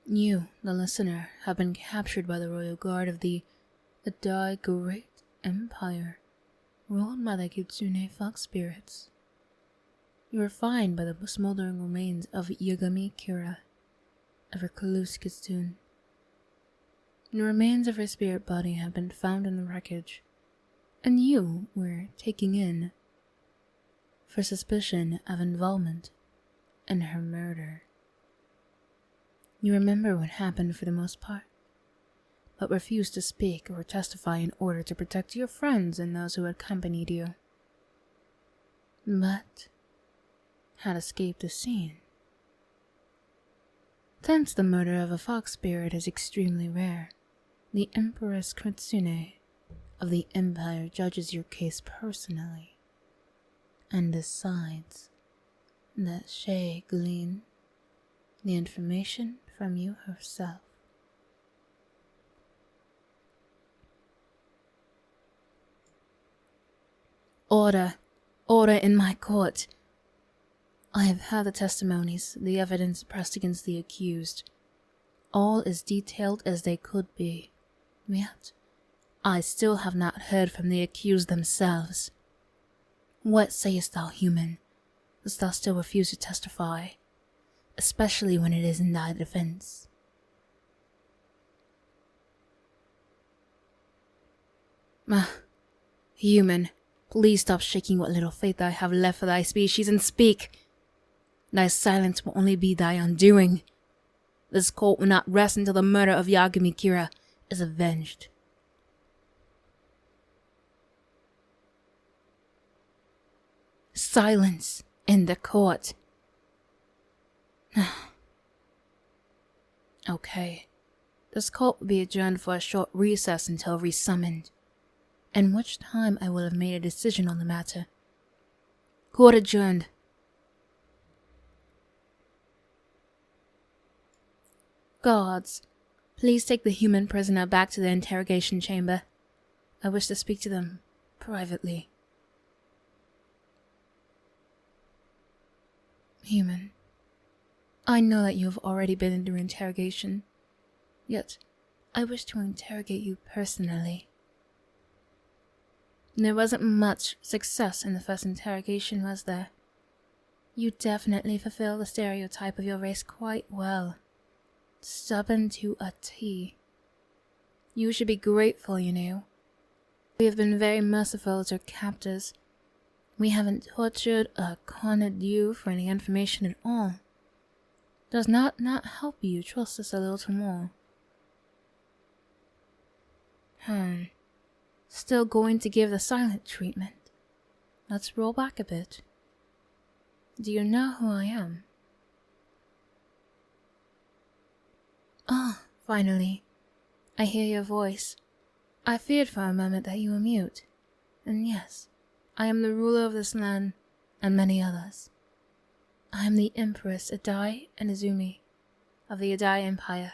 You, the listener, have been captured by the royal guard of the Adai Great Empire, ruled by the Kitsune fox spirits. You are found by the smoldering remains of Yagami Kira, a recluse Kitsune. The remains of her spirit body have been found in the wreckage, and you were taken in for suspicion of involvement in her murder. You remember what happened for the most part, but refused to speak or testify in order to protect your friends and those who accompanied you, but had escaped the scene. Since the murder of a fox spirit is extremely rare, the Empress Kitsune of the Empire judges your case personally and decides that she glean the information from you herself. Order! Order in my court! I have heard the testimonies, the evidence pressed against the accused. All as detailed as they could be. Yet, I still have not heard from the accused themselves. What sayest thou, human? Dost thou still refuse to testify, especially when it is in thy defense? Human, please stop shaking what little faith I have left for thy species and speak. Thy silence will only be thy undoing. This court will not rest until the murder of Yagami Kira is avenged. Silence in the court. Okay. This court will be adjourned for a short recess until resummoned, in which time I will have made a decision on the matter. Court adjourned. Guards, please take the human prisoner back to the interrogation chamber. I wish to speak to them privately. Human, I know that you have already been through interrogation, yet I wish to interrogate you personally. There wasn't much success in the first interrogation, was there? You definitely fulfill the stereotype of your race quite well. Stubborn to a T. You should be grateful, you know. We have been very merciful to our captors. We haven't tortured or cornered you for any information at all. Does not help you trust us a little more? Still going to give the silent treatment? Let's roll back a bit. Do you know who I am? Ah, finally. I hear your voice. I feared for a moment that you were mute. And yes, I am the ruler of this land, and many others. I am the Empress Adai and Izumi of the Adai Empire.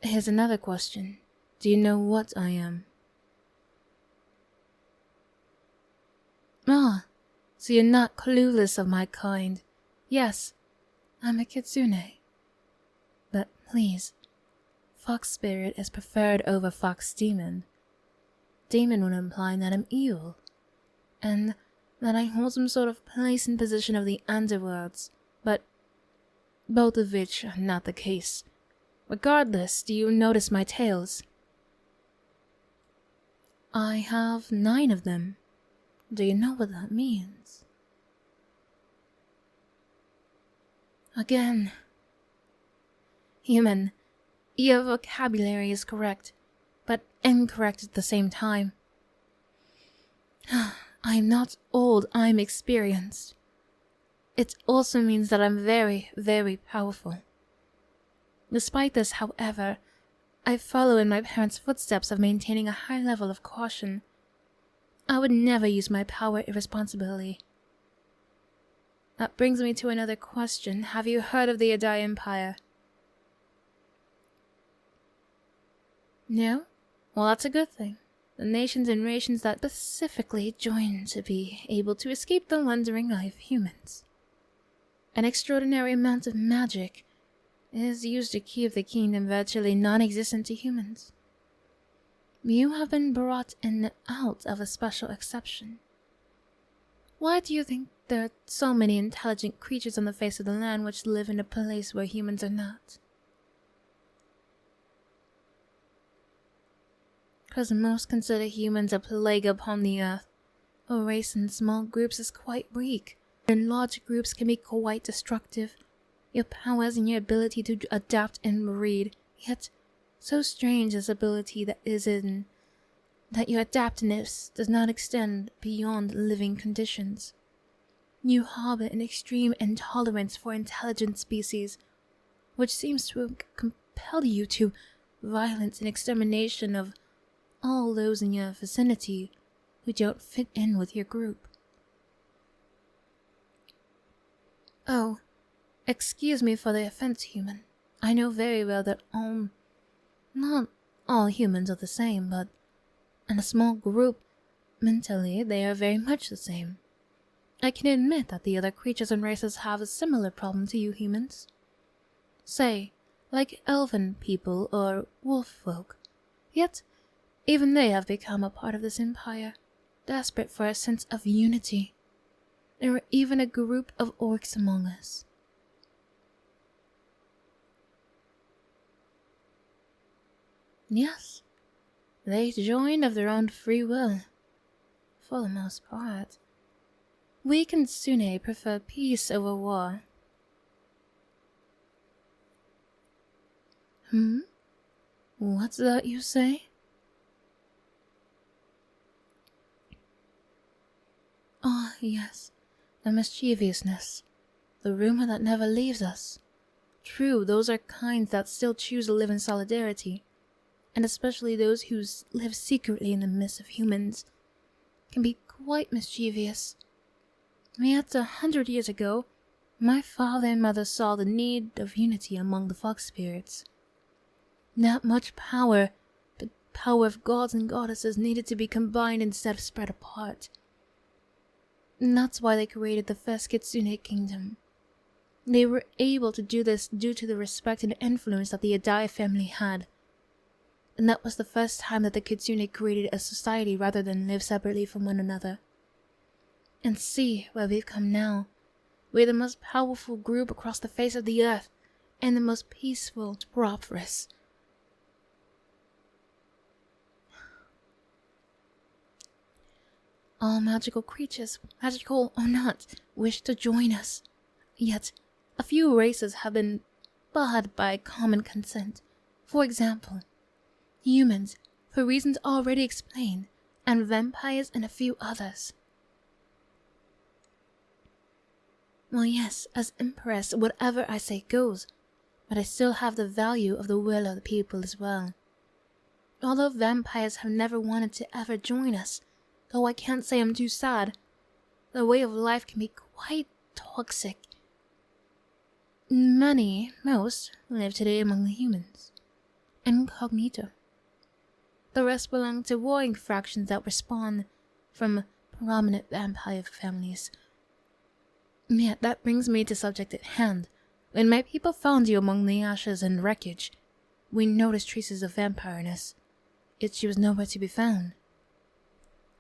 Here's another question. Do you know what I am? Ah, so you're not clueless of my kind. Yes, I'm a Kitsune. But please, fox spirit is preferred over fox demon. Demon would imply that I'm evil, and that I hold some sort of place and position of the underworlds, but both of which are not the case. Regardless, do you notice my tails? I have 9 of them. Do you know what that means? Again. Human, your vocabulary is correct, but incorrect at the same time. I'm not old, I'm experienced. It also means that I'm very, very powerful. Despite this, however, I follow in my parents' footsteps of maintaining a high level of caution. I would never use my power irresponsibly. That brings me to another question. Have you heard of the Adai Empire? No? Well, that's a good thing. The nations and rations that specifically join to be able to escape the wandering eye of humans. An extraordinary amount of magic, is used to keep the kingdom virtually non-existent to humans. You have been brought in and out of a special exception. Why do you think there are so many intelligent creatures on the face of the land which live in a place where humans are not? Because most consider humans a plague upon the earth. A race in small groups is quite weak, and large groups can be quite destructive. Your powers and your ability to adapt and breed, yet so strange this ability that your adaptiveness does not extend beyond living conditions. You harbor an extreme intolerance for intelligent species, which seems to compel you to violence and extermination of all those in your vicinity who don't fit in with your group. Oh, excuse me for the offense, human. I know very well that not all humans are the same, but in a small group, mentally they are very much the same. I can admit that the other creatures and races have a similar problem to you humans. Say, like elven people or wolf folk. Yet, even they have become a part of this empire, desperate for a sense of unity. There are even a group of orcs among us. Yes, they joined of their own free will, for the most part. We Kitsune prefer peace over war. What's that you say? Ah, yes, the mischievousness, the rumor that never leaves us. True, those are kinds that still choose to live in solidarity, and especially those who live secretly in the midst of humans, can be quite mischievous. Yet 100 years ago, my father and mother saw the need of unity among the fox spirits. That much power, the power of gods and goddesses, needed to be combined instead of spread apart. And that's why they created the first Kitsune kingdom. They were able to do this due to the respect and influence that the Adai family had. And that was the first time that the Kitsune created a society rather than live separately from one another. And see where we've come now. We're the most powerful group across the face of the earth, and the most peaceful, prosperous. All magical creatures, magical or not, wish to join us. Yet, a few races have been barred by common consent. For example, humans, for reasons already explained, and vampires and a few others. Well, yes, as Empress, whatever I say goes, but I still have the value of the will of the people as well. Although vampires have never wanted to ever join us, though I can't say I'm too sad, the way of life can be quite toxic. Most, live today among the humans, incognito. The rest belong to warring factions that spawn from prominent vampire families. Yet that brings me to subject at hand. When my people found you among the ashes and wreckage, we noticed traces of vampireness, yet she was nowhere to be found.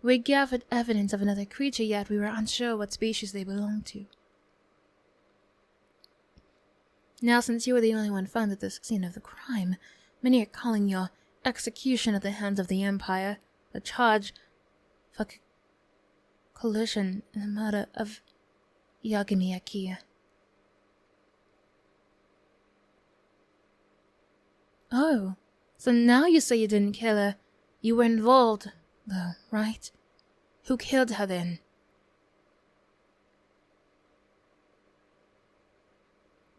We gathered evidence of another creature, yet we were unsure what species they belonged to. Now, since you were the only one found at the scene of the crime, many are calling your execution at the hands of the Empire a charge for collusion in the murder of Yagami Akiya. Oh, so now you say you didn't kill her. You were involved, though, right? Who killed her then?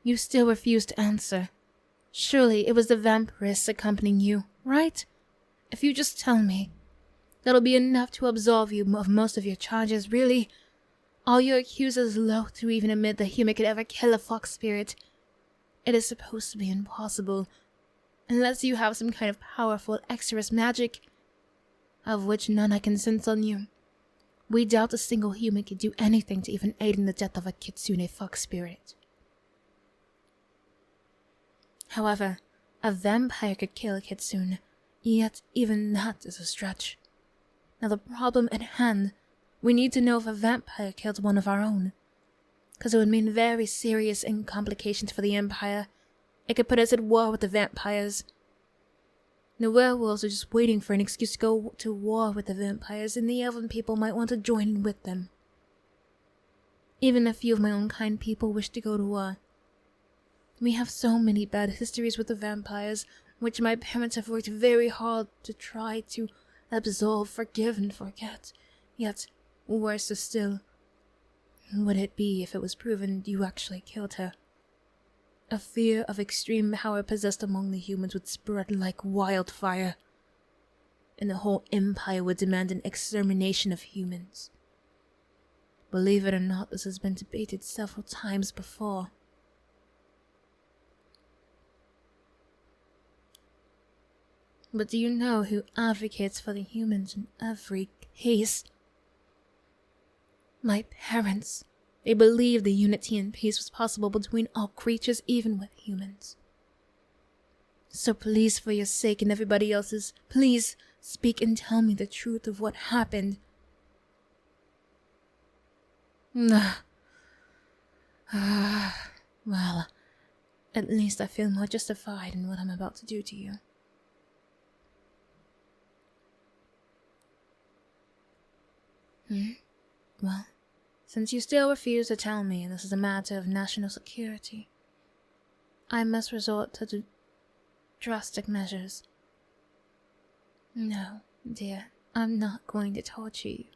You still refuse to answer. Surely it was the vampiress accompanying you, right? If you just tell me, that'll be enough to absolve you of most of your charges, really. All your accusers loathe to even admit that human could ever kill a fox spirit. It is supposed to be impossible, unless you have some kind of powerful exorcist magic, of which none I can sense on you. We doubt a single human could do anything to even aid in the death of a Kitsune fox spirit. However, a vampire could kill a Kitsune, yet even that is a stretch. Now the problem at hand, we need to know if a vampire killed one of our own. Because it would mean very serious complications for the Empire. It could put us at war with the vampires. The werewolves are just waiting for an excuse to go to war with the vampires, and the elven people might want to join in with them. Even a few of my own kind people wish to go to war. We have so many bad histories with the vampires, which my parents have worked very hard to try to absolve, forgive, and forget. Yet, worse still, would it be if it was proven you actually killed her? A fear of extreme power possessed among the humans would spread like wildfire, and the whole empire would demand an extermination of humans. Believe it or not, this has been debated several times before. But do you know who advocates for the humans in every case? My parents. They believed the unity and peace was possible between all creatures, even with humans. So please, for your sake and everybody else's, please speak and tell me the truth of what happened. Well, at least I feel more justified in what I'm about to do to you. Well, since you still refuse to tell me this is a matter of national security, I must resort to drastic measures. No, dear, I'm not going to torture you.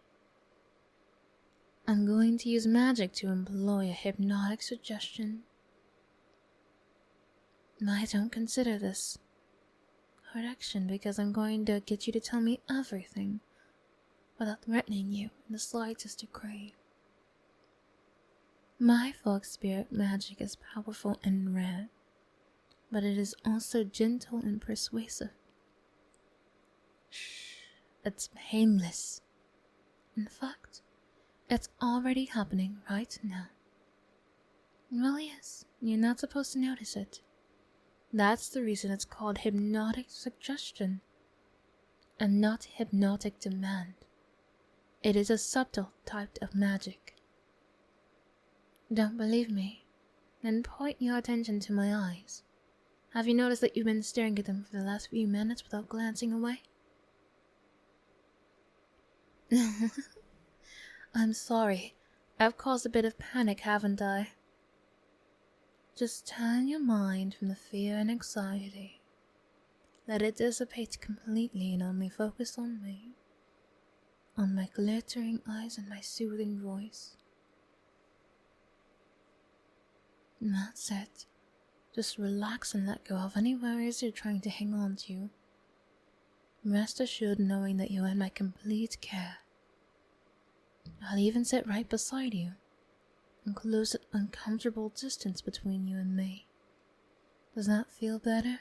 I'm going to use magic to employ a hypnotic suggestion. I don't consider this correction because I'm going to get you to tell me everything without threatening you in the slightest degree. My fox spirit magic is powerful and rare, but it is also gentle and persuasive. Shh, it's painless. In fact, it's already happening right now. It really is. You're not supposed to notice it. That's the reason it's called hypnotic suggestion, and not hypnotic demand. It is a subtle type of magic. Don't believe me? Then point your attention to my eyes. Have you noticed that you've been staring at them for the last few minutes without glancing away? I'm sorry. I've caused a bit of panic, haven't I? Just turn your mind from the fear and anxiety. Let it dissipate completely and only focus on me. On my glittering eyes and my soothing voice. That's it. Just relax and let go of any worries you're trying to hang on to. Rest assured knowing that you're in my complete care. I'll even sit right beside you and close an uncomfortable distance between you and me. Does that feel better?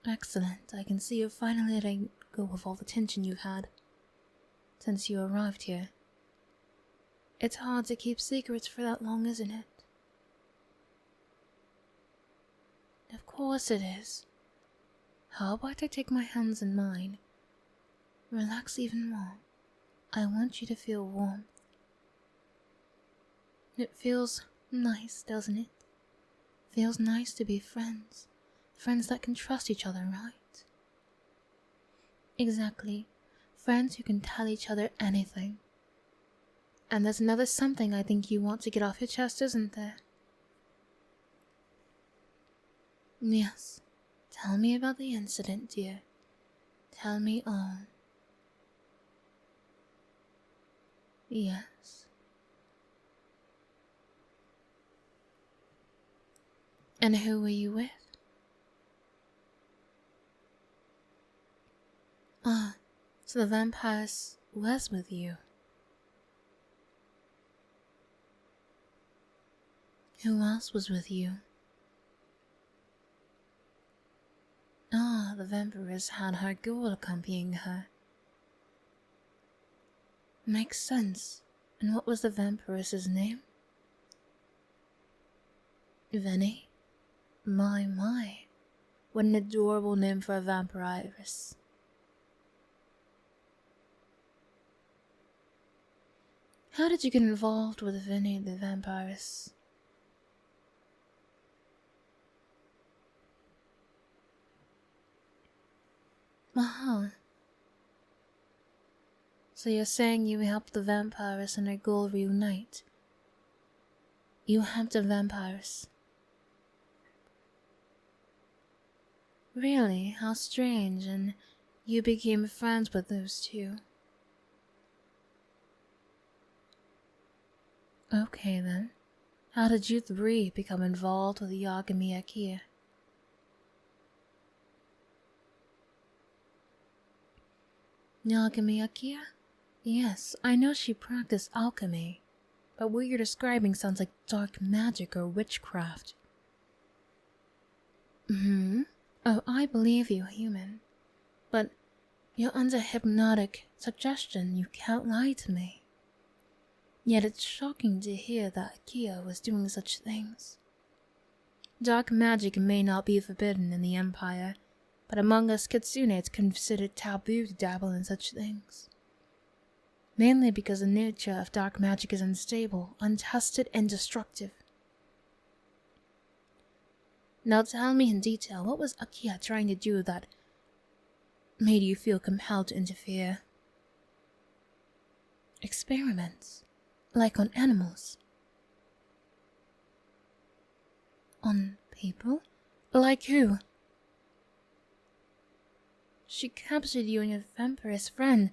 Excellent. I can see you're finally letting go of all the tension you've had since you arrived here. It's hard to keep secrets for that long, isn't it? Of course it is. How about I take my hands in mine? Relax even more. I want you to feel warm. It feels nice, doesn't it? Feels nice to be friends. Friends that can trust each other, right? Exactly. Friends who can tell each other anything. And there's another something I think you want to get off your chest, isn't there? Yes. Tell me about the incident, dear. Tell me all. Yes. And who were you with? Ah, so the vampire was with you. Who else was with you? Ah, the vampiress had her ghoul accompanying her. Makes sense. And what was the vampiress's name? Vinny? My. What an adorable name for a vampiress. How did you get involved with Vinny the vampiress? Uh-huh. So you're saying you helped the vampiress and her goal reunite? You helped the vampires. Really? How strange, and you became friends with those two. Okay then. How did you three become involved with Yagami Akia? Yagami Akia? Yes, I know she practiced alchemy, but what you're describing sounds like dark magic or witchcraft. Oh, I believe you, human. But you're under hypnotic suggestion, you can't lie to me. Yet it's shocking to hear that Akia was doing such things. Dark magic may not be forbidden in the Empire, but among us Kitsune it's considered taboo to dabble in such things. Mainly because the nature of dark magic is unstable, untested, and destructive. Now tell me in detail, what was Akia trying to do that made you feel compelled to interfere? Experiments? Like on animals? On people? Like who? She captured you and your vampiress friend,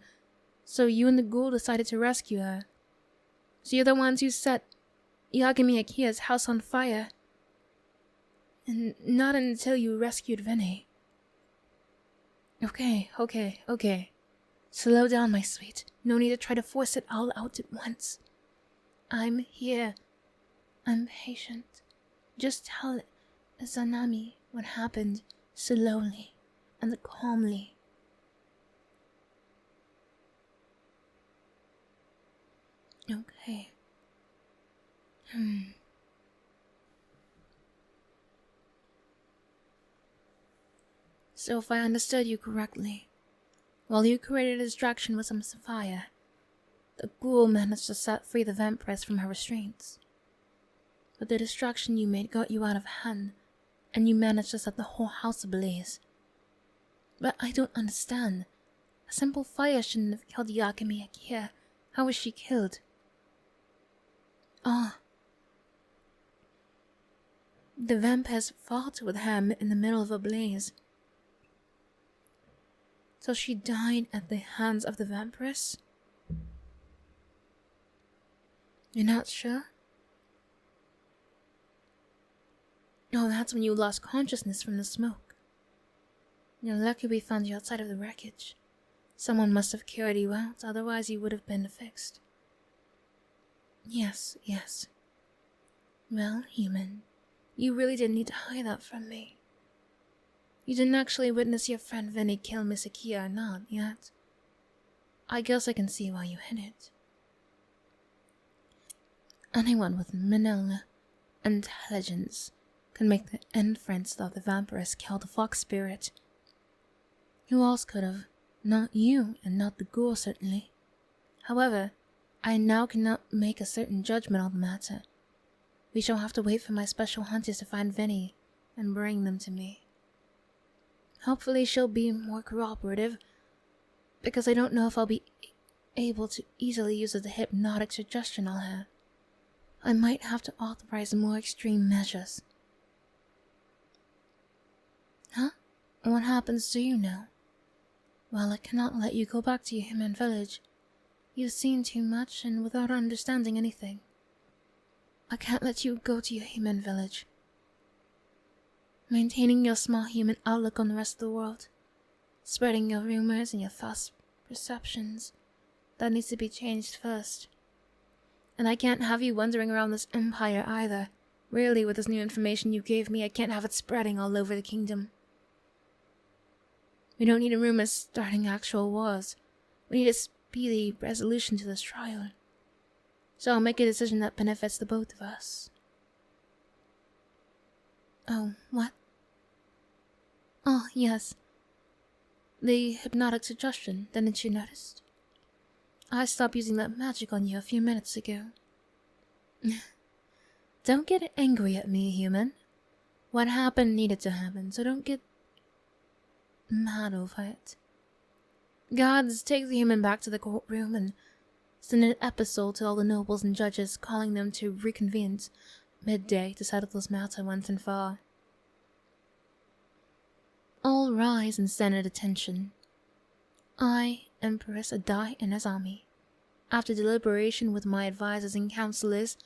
so you and the ghoul decided to rescue her. So you're the ones who set Yagami Akia's house on fire. And not until you rescued Vinny. Okay. Slow down, my sweet. No need to try to force it all out at once. I'm here. I'm patient. Just tell Zanami what happened slowly and calmly. Okay. So if I understood you correctly, while you created a distraction with some fire, the ghoul managed to set free the vampiress from her restraints. But the distraction you made got you out of hand, and you managed to set the whole house ablaze. But I don't understand. A simple fire shouldn't have killed Yagami Akia. How was she killed? The vampires fought with her in the middle of a blaze. So she died at the hands of the vampiress? You're not sure? Oh, that's when you lost consciousness from the smoke. You're lucky we found you outside of the wreckage. Someone must have carried you out, otherwise you would have been fixed. Yes. Well, human, you really didn't need to hide that from me. You didn't actually witness your friend Vinny kill Miss Akia or not, yet. I guess I can see why you hid it. Anyone with minimal intelligence can make the inference that the vampiress killed the fox spirit. Who else could have? Not you, and not the ghoul, certainly. However, I now cannot make a certain judgment on the matter. We shall have to wait for my special hunters to find Vinny and bring them to me. Hopefully she'll be more cooperative, because I don't know if I'll be able to easily use the hypnotic suggestion on her. I might have to authorize more extreme measures. Huh? What happens to you now? Well, I cannot let you go back to your human village. You've seen too much and without understanding anything. I can't let you go to your human village. Maintaining your small human outlook on the rest of the world, spreading your rumors and your false perceptions, that needs to be changed first. And I can't have you wandering around this empire either. Really, with this new information you gave me, I can't have it spreading all over the kingdom. We don't need rumors starting actual wars. We need a speedy resolution to this trial. So I'll make a decision that benefits the both of us. Oh, what? Oh, yes. The hypnotic suggestion, didn't you notice? I stopped using that magic on you a few minutes ago. Don't get angry at me, human. What happened needed to happen, so don't get mad over it. Gods, take the human back to the courtroom and send an epistle to all the nobles and judges, calling them to reconvene midday to settle this matter once and for all. All rise and stand at attention. I, Empress Adai and Azami, after deliberation with my advisors and counselors,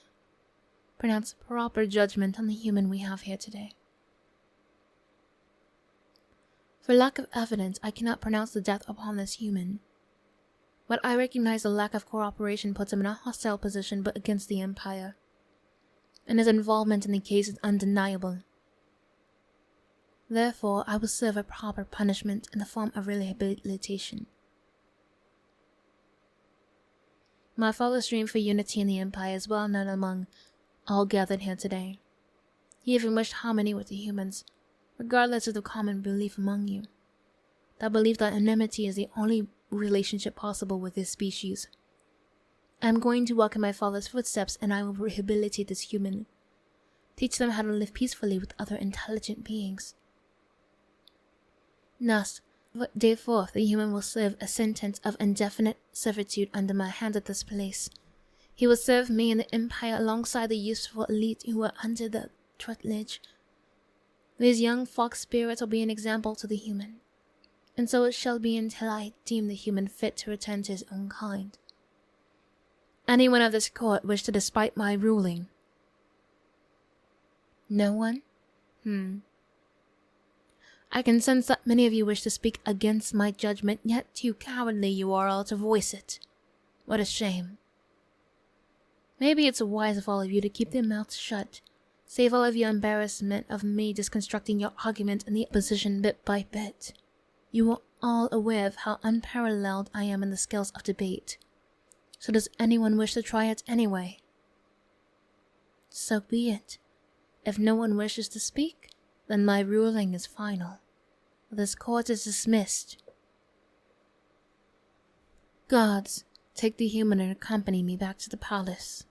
pronounce proper judgment on the human we have here today. For lack of evidence, I cannot pronounce the death upon this human, but I recognize the lack of cooperation puts him in a hostile position but against the Empire, and his involvement in the case is undeniable. Therefore, I will serve a proper punishment in the form of rehabilitation. My father's dream for unity in the Empire is well known among all gathered here today. He even wished harmony with the humans, regardless of the common belief among you. That belief that enmity is the only relationship possible with this species. I am going to walk in my father's footsteps and I will rehabilitate this human. Teach them how to live peacefully with other intelligent beings. Thus, day forth, the human will serve a sentence of indefinite servitude under my hand at this place. He will serve me and the Empire alongside the useful elite who are under the tutelage. These young fox spirits will be an example to the human, and so it shall be until I deem the human fit to return to his own kind. Anyone of this court wish to despite my ruling? No one? I can sense that many of you wish to speak against my judgment, yet too cowardly you are all to voice it. What a shame. Maybe it's wise of all of you to keep their mouths shut. Save all of your embarrassment of me disconstructing your argument and the opposition bit by bit. You are all aware of how unparalleled I am in the skills of debate. So does anyone wish to try it anyway? So be it. If no one wishes to speak, then my ruling is final. This court is dismissed. Gods, take the human and accompany me back to the palace.